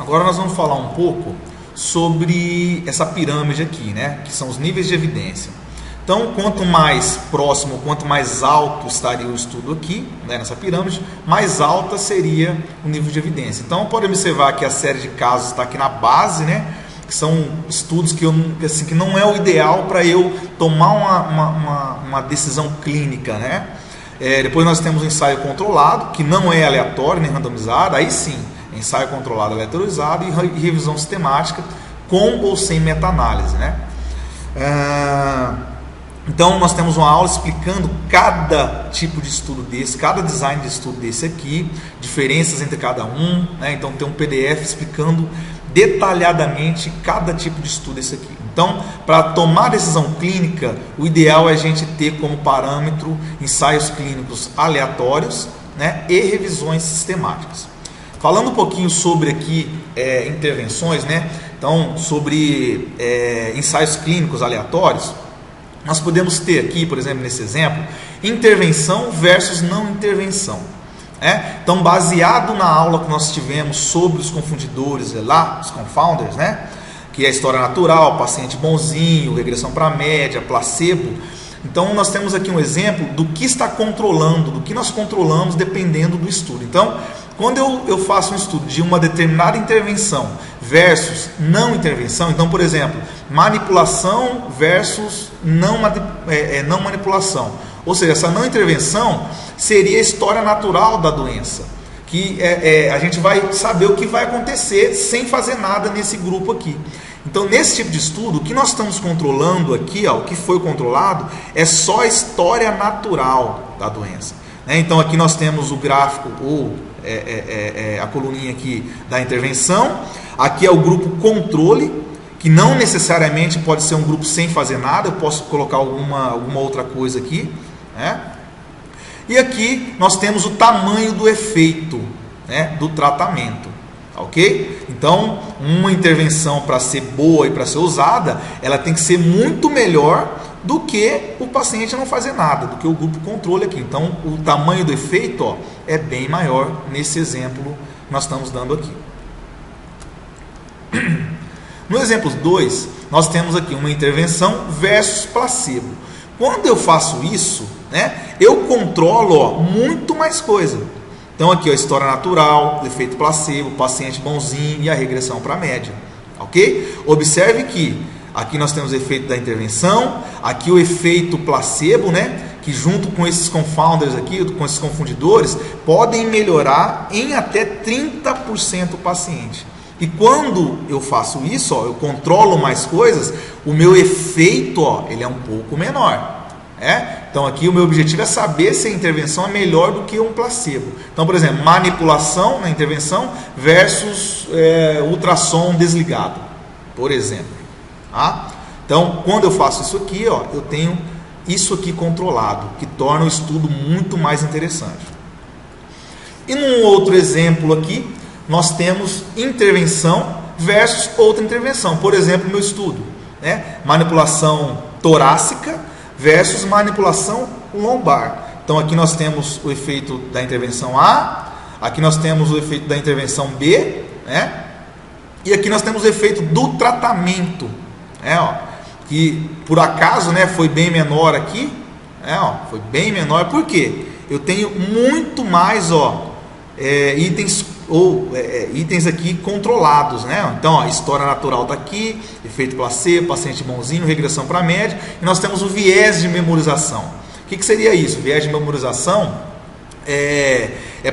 Agora nós vamos falar um pouco sobre essa pirâmide aqui, né? Que são os níveis de evidência. Então, quanto mais próximo, quanto mais alto estaria o estudo aqui, né, nessa pirâmide, mais alta seria o nível de evidência. Então, pode observar que a série de casos está aqui na base, né? Que são estudos que, que não é o ideal para eu tomar uma decisão clínica, né? Depois nós temos o ensaio controlado, que não é aleatório nem randomizado, aí sim, ensaio controlado aleatorizado e revisão sistemática com ou sem meta-análise, né? Então nós temos uma aula explicando cada tipo de estudo desse, cada design de estudo desse aqui, diferenças entre cada um, né? Então tem um PDF explicando detalhadamente cada tipo de estudo desse aqui. Então, para tomar decisão clínica, o ideal é a gente ter como parâmetro ensaios clínicos aleatórios, né? E revisões sistemáticas. Falando um pouquinho sobre aqui intervenções, né? Então, sobre ensaios clínicos aleatórios, nós podemos ter aqui, por exemplo, nesse exemplo, intervenção versus não intervenção. Então, baseado na aula que nós tivemos sobre os confundidores lá, os confounders, né? Que é a história natural, paciente bonzinho, regressão para a média, placebo. Então, nós temos aqui um exemplo do que está controlando, do que nós controlamos dependendo do estudo. Então, quando eu faço um estudo de uma determinada intervenção versus não intervenção, então, por exemplo, manipulação versus não manipulação. Ou seja, essa não intervenção seria a história natural da doença, que a gente vai saber o que vai acontecer sem fazer nada nesse grupo aqui. Então, nesse tipo de estudo, o que nós estamos controlando aqui, o que foi controlado, é só a história natural da doença. Então, aqui nós temos o gráfico, ou a coluninha aqui da intervenção. Aqui é o grupo controle, que não necessariamente pode ser um grupo sem fazer nada, eu posso colocar alguma outra coisa aqui, né? E aqui nós temos o tamanho do efeito, né, do tratamento, ok? Então, uma intervenção para ser boa e para ser usada, ela tem que ser muito melhor do que o paciente não fazer nada, do que o grupo controle aqui. Então, o tamanho do efeito é bem maior nesse exemplo que nós estamos dando aqui. No exemplo 2, nós temos aqui uma intervenção versus placebo. Quando eu faço isso, né, eu controlo muito mais coisa. Então aqui a história natural, o efeito placebo, o paciente bonzinho e a regressão para a média. Ok? Observe que aqui nós temos o efeito da intervenção, aqui o efeito placebo, né, que junto com esses confounders aqui, com esses confundidores, podem melhorar em até 30% o paciente. E quando eu faço isso, eu controlo mais coisas, o meu efeito ele é um pouco menor. Então aqui o meu objetivo é saber se a intervenção é melhor do que um placebo. Então, por exemplo, manipulação na intervenção versus ultrassom desligado, por exemplo. Então, quando eu faço isso aqui, eu tenho isso aqui controlado, que torna o estudo muito mais interessante. E num outro exemplo aqui, nós temos intervenção versus outra intervenção. Por exemplo, meu estudo, né? Manipulação torácica versus manipulação lombar. Então aqui nós temos o efeito da intervenção A, aqui nós temos o efeito da intervenção B, né? E aqui nós temos o efeito do tratamento, né? Que por acaso, né, foi bem menor aqui, né? Foi bem menor. Por quê? Eu tenho muito mais itens aqui controlados, né? Então, a história natural está aqui, efeito placebo, paciente bonzinho, regressão para a média, e nós temos o viés de memorização. O que seria isso? O viés de memorização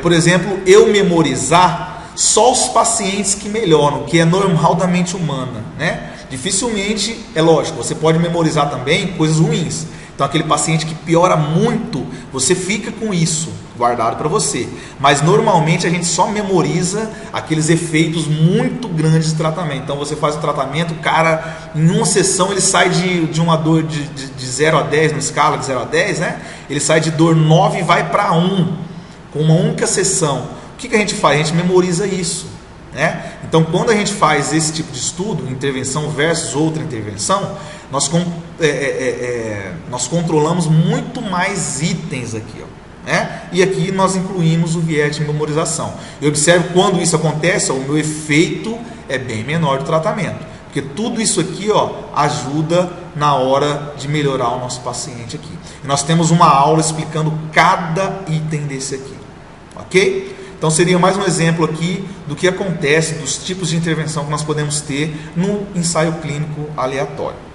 por exemplo, eu memorizar só os pacientes que melhoram, que é normal da mente humana, né? Dificilmente, é lógico, você pode memorizar também coisas ruins. Então, aquele paciente que piora muito, você fica com isso guardado para você. Mas, normalmente, a gente só memoriza aqueles efeitos muito grandes de tratamento. Então, você faz o tratamento, o cara, em uma sessão, ele sai de uma dor de 0 a 10, numa escala de 0 a 10, né? Ele sai de dor 9 e vai para 1, com uma única sessão. O que a gente faz? A gente memoriza isso, né? Então, quando a gente faz esse tipo de estudo, intervenção versus outra intervenção, nós controlamos muito mais itens aqui, né? E aqui nós incluímos o viés de memorização. E observe quando isso acontece, ó, o meu efeito é bem menor do tratamento, porque tudo isso aqui, ó, ajuda na hora de melhorar o nosso paciente aqui. E nós temos uma aula explicando cada item desse aqui, ok? Então seria mais um exemplo aqui do que acontece, dos tipos de intervenção que nós podemos ter no ensaio clínico aleatório.